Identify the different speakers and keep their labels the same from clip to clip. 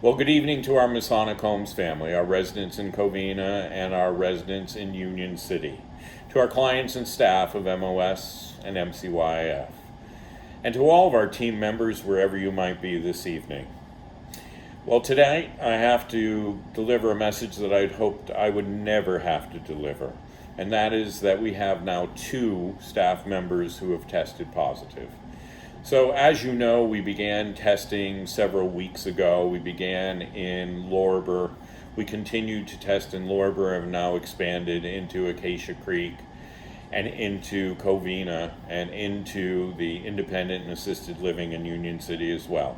Speaker 1: Well, good evening to our Masonic Homes family, our residents in Covina and our residents in Union City, to our clients and staff of MOS and MCYF, and to all of our team members wherever you might be this evening. Well, today I have to deliver a message that I'd hoped I would never have to deliver, and that is that we have now 2 staff members who have tested positive. So as you know, we began testing several weeks ago. We began in Lorber. We continued to test in Lorber and have now expanded into Acacia Creek and into Covina and into the independent and assisted living in Union City as well.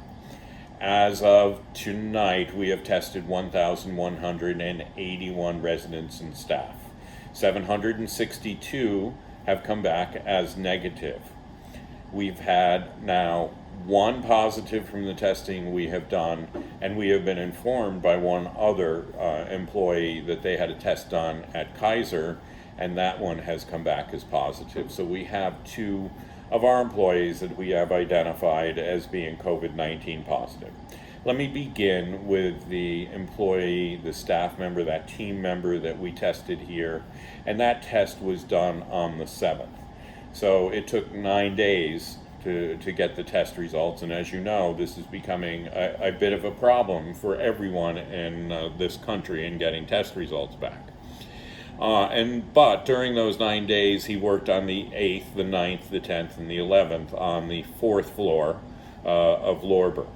Speaker 1: As of tonight, we have tested 1,181 residents and staff. 762 have come back as negative. We've had now 1 positive from the testing we have done, and we have been informed by one other employee that they had a test done at Kaiser, and that one has come back as positive. So we have 2 of our employees that we have identified as being COVID-19 positive. Let me begin with the employee, the staff member, that team member that we tested here, and that test was done on the 7th. So it took 9 days to get the test results, and as you know, this is becoming a bit of a problem for everyone in this country in getting test results back. But during those 9 days, he worked on the 8th, the 9th, the 10th, and the 11th on the 4th floor of Lorber.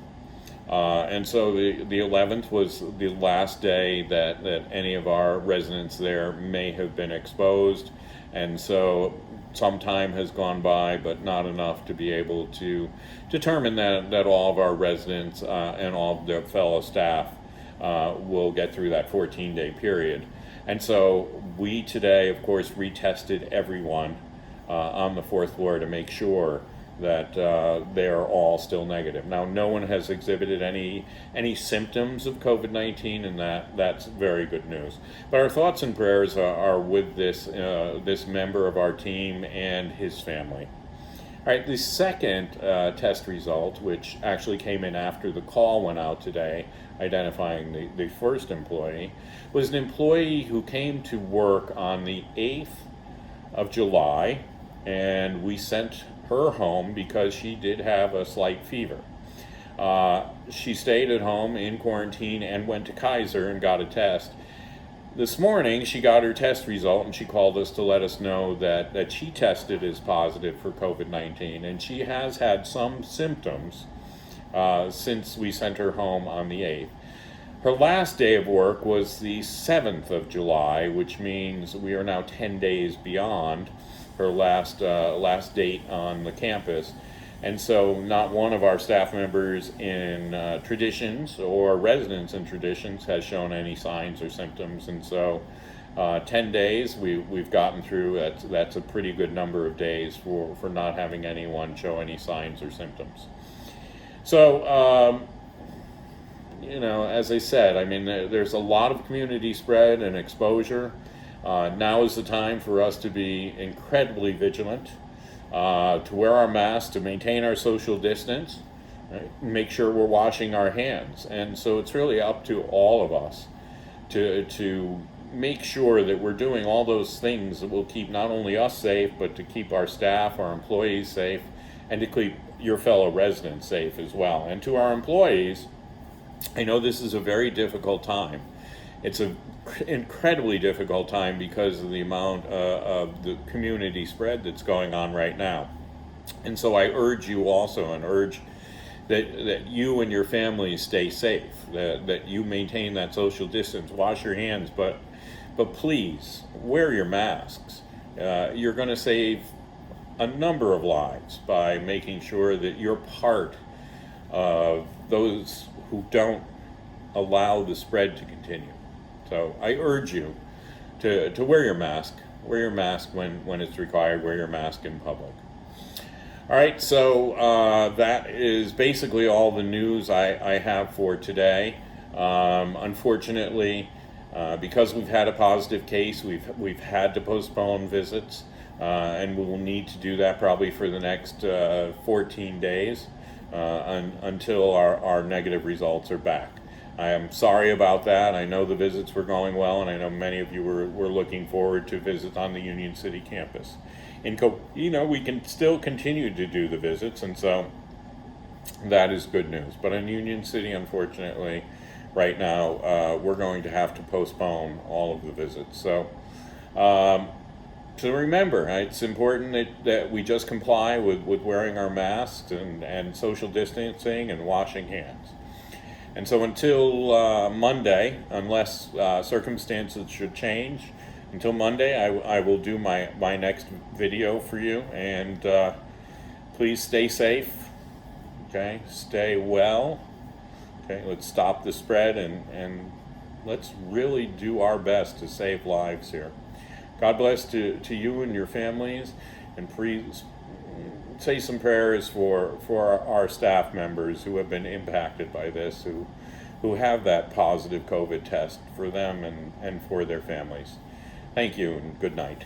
Speaker 1: And so the 11th was the last day that any of our residents there may have been exposed, and so some time has gone by, but not enough to be able to determine that all of our residents and all of their fellow staff will get through that 14-day period. And so we today, of course, retested everyone on the 4th floor to make sure that they are all still negative. Now, no one has exhibited any symptoms of COVID-19, and that's very good news. But our thoughts and prayers are with this member of our team and his family. All right, the second test result, which actually came in after the call went out today, identifying the first employee, was an employee who came to work on the 8th of July, and we sent her home because she did have a slight fever. She stayed at home in quarantine and went to Kaiser and got a test. This morning she got her test result, and she called us to let us know that she tested as positive for COVID-19, and she has had some symptoms since we sent her home on the 8th. Her last day of work was the 7th of July, which means we are now 10 days beyond her last date on the campus. And so not one of our staff members in Traditions or residents in Traditions has shown any signs or symptoms. And so 10 days we've gotten through. That's a pretty good number of days for not having anyone show any signs or symptoms. So, as I said, I mean, there's a lot of community spread and exposure. Now is the time for us to be incredibly vigilant, to wear our masks, to maintain our social distance, right? Make sure we're washing our hands. And so it's really up to all of us to make sure that we're doing all those things that will keep not only us safe, but to keep our staff, our employees safe, and to keep your fellow residents safe as well. And to our employees, I know this is a very difficult time. It's an incredibly difficult time because of the amount of the community spread that's going on right now. And so I urge you also, and urge that you and your families stay safe, that you maintain that social distance, wash your hands, but please wear your masks. You're going to save a number of lives by making sure that you're part of those who don't allow the spread to continue. So I urge you to wear your mask. Wear your mask when it's required. Wear your mask in public. All right, so that is basically all the news I have for today. Unfortunately, because we've had a positive case, we've had to postpone visits, and we will need to do that probably for the next 14 days until our negative results are back. I am sorry about that. I know the visits were going well, and I know many of you were looking forward to visits on the Union City campus. We can still continue to do the visits, and so that is good news. But in Union City, unfortunately, right now, we're going to have to postpone all of the visits. So remember, it's important that we just comply with wearing our masks and social distancing and washing hands. And so until Monday, unless circumstances should change, until Monday, I will do my next video for you. And please stay safe, okay? Stay well, okay? Let's stop the spread and let's really do our best to save lives here. God bless to you and your families, and please say some prayers for our staff members who have been impacted by this, who have that positive COVID test for them and for their families. Thank you and good night.